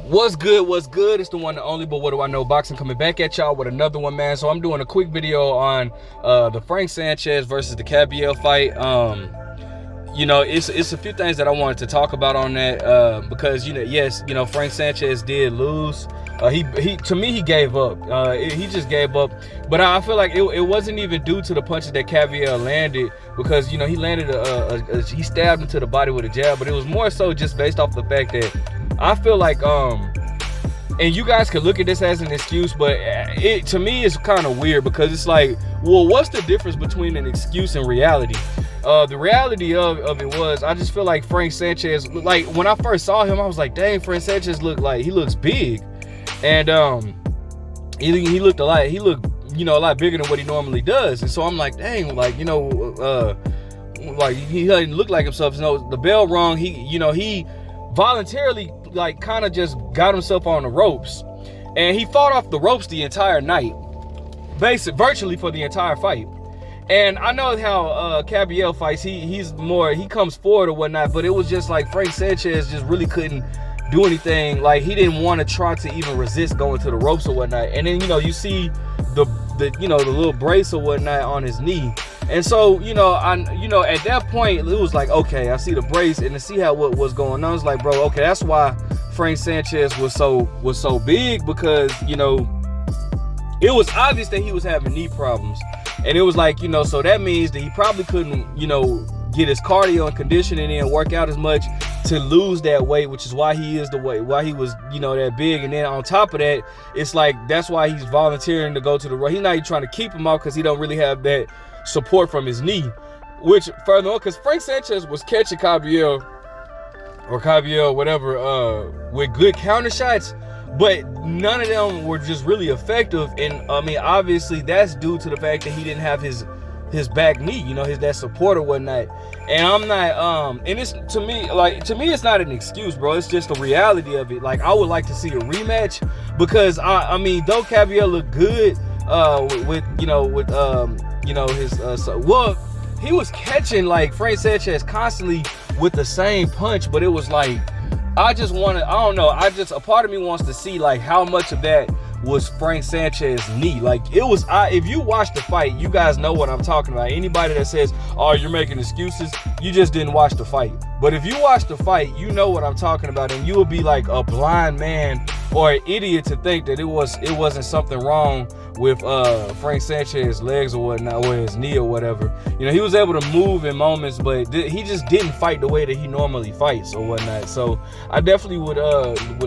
What's good? What's good? It's the one and only, but what do I know? Boxing coming back at y'all with another one, man. So I'm doing a quick video on the Frank Sanchez versus the Kabayel fight. It's a few things that I wanted to talk about on that because yes, Frank Sanchez did lose. He gave up. He just gave up. But I feel like it wasn't even due to the punches that Kabayel landed, because he landed he stabbed him to the body with a jab, but it was more so just based off the fact that I feel like and you guys could look at this as an excuse, but to me it's kind of weird, because it's like, well, what's the difference between an excuse and reality? The reality of it was, I just feel like Frank Sanchez, like when I first saw him, I was like, dang, Frank Sanchez he looks big, and he looked a lot bigger than what he normally does, and so I'm like, dang, like like he doesn't look like himself. The bell rung. He voluntarily kind of just got himself on the ropes, and he fought off the ropes the entire night, virtually for the entire fight. And I know how Kabayel fights, he comes forward or whatnot, but it was just like Frank Sanchez just really couldn't do anything. Like, he didn't want to try to even resist going to the ropes or whatnot. And then you see the little brace or whatnot on his knee. And so, at that point, it was like, okay, I see the brace, and to see what was going on, it's like, bro, okay, that's why Frank Sanchez was so big, because, it was obvious that he was having knee problems. And it was like, so that means that he probably couldn't, get his cardio and conditioning in, work out as much to lose that weight, which is why he is why he was, that big. And then on top of that, it's like, that's why he's volunteering to go to the ring. He's not even trying to keep him out, because he don't really have that support from his knee, which further on, because Frank Sanchez was catching Kabayel, whatever, with good counter shots, but none of them were just really effective. And I mean, obviously that's due to the fact that he didn't have his back knee, that support or whatnot. And I'm not and it's to me it's not an excuse, bro. It's just the reality of it. Like, I would like to see a rematch, because I mean, though Kabayel looked good he was catching like Frank Sanchez constantly with the same punch, but it was like, a part of me wants to see like how much of that was Frank Sanchez's knee. Like, if you watch the fight, you guys know what I'm talking about. Anybody that says, oh, you're making excuses, you just didn't watch the fight. But if you watch the fight, you know what I'm talking about, and you will be like a blind man or an idiot to think that it wasn't something wrong with Frank Sanchez's legs or whatnot, or his knee or whatever. He was able to move in moments, but he just didn't fight the way that he normally fights or whatnot. So I definitely would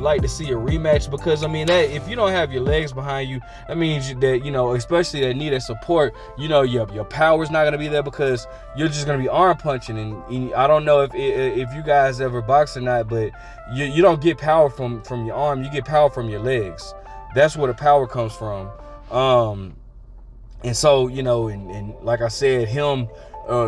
like to see a rematch, because I mean, that if you don't have your legs behind you, that means that especially that need that support, your power's not gonna be there, because you're just gonna be arm punching. And I don't know if you guys ever box or not, but you don't get power from your arm, you get power from your legs. That's where the power comes from. And so, and like I said, him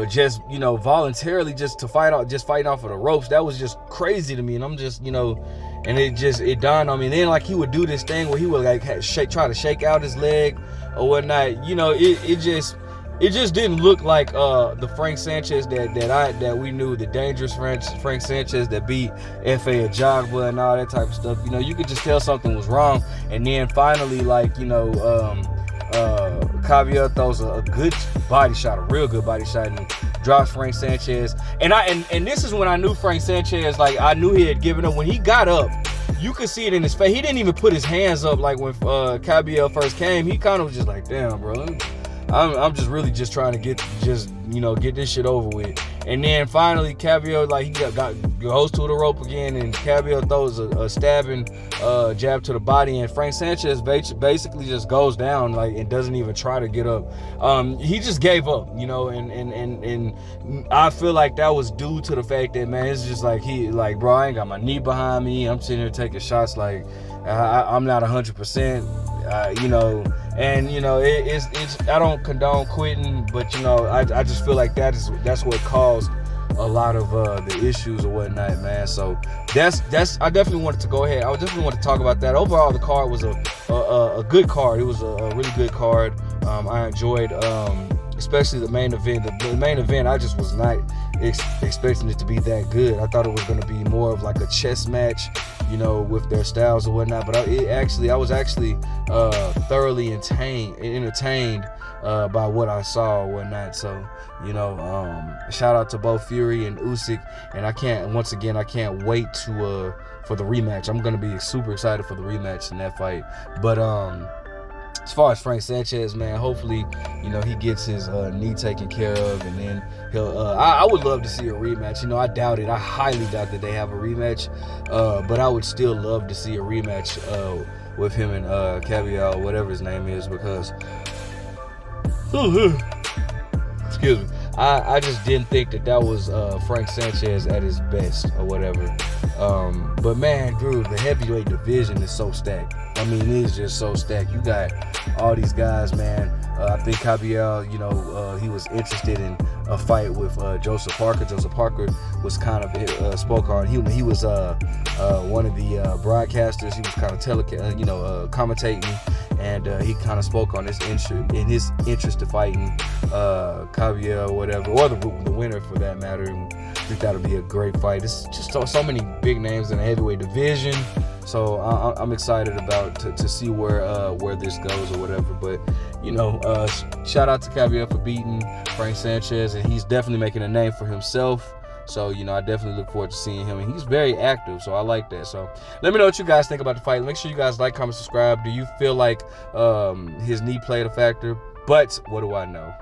just voluntarily just fighting off of the ropes, that was just crazy to me. And I'm just and it dawned on me. And then like he would do this thing where he would like try to shake out his leg or whatnot. It just didn't look like the Frank Sanchez that we knew, the dangerous Frank Sanchez that beat F.A. Ajagba and all that type of stuff. You could just tell something was wrong. And then finally, like, Kabayel throws a good body shot, a real good body shot, and drops Frank Sanchez. And this is when I knew Frank Sanchez, like, I knew he had given up. When he got up, you could see it in his face. He didn't even put his hands up like when Kabayel first came. He kind of was just like, damn, bro, I'm just really just trying to get this shit over with. And then finally Kabayel, like, he goes to the rope again, and Kabayel throws a stabbing jab to the body, and Frank Sanchez basically just goes down, like, and doesn't even try to get up. He just gave up, and I feel like that was due to the fact that, man, it's just like, bro, I ain't got my knee behind me, I'm sitting here taking shots, like, I'm not 100%. It's I don't condone quitting, but I just feel like that's what caused a lot of the issues or whatnot, man. So that's I definitely wanted to go ahead. I definitely want to talk about that. Overall, the card was a good card. It was a really good card. I enjoyed especially the main event. The main event, I just was not expecting it to be that good. I thought it was going to be more of like a chess match, you know, with their styles or whatnot. But I was actually thoroughly entertained by what I saw or whatnot. So, you know, shout out to both Fury and Usyk, and I can't wait to for the rematch. I'm gonna be super excited for the rematch in that fight. But as far as Frank Sanchez, man, hopefully, you know, he gets his knee taken care of, and then he'll. I would love to see a rematch. You know, I doubt it. I highly doubt that they have a rematch. But I would still love to see a rematch with him and Kabayel, whatever his name is, because. Excuse me. I just didn't think that was Frank Sanchez at his best or whatever. But man, dude, the heavyweight division is so stacked. I mean, it is just so stacked. You got all these guys, man. I think Kabayel, you know, he was interested in a fight with Joseph Parker. Joseph Parker was kind of spoke on. He was one of the broadcasters. He was kind of commentating, and he kind of spoke on his interest to fighting Kabayel or whatever, or the winner for that matter. And I think that'll be a great fight. It's just so many big names in the heavyweight division. So I'm excited about to see where this goes or whatever. But you know, shout out to Kabayel for beating Frank Sanchez, and he's definitely making a name for himself. So, you know, I definitely look forward to seeing him, and he's very active, so I like that. So let me know what you guys think about the fight. Make sure you guys like, comment, subscribe. Do you feel like his knee played a factor? But what do I know?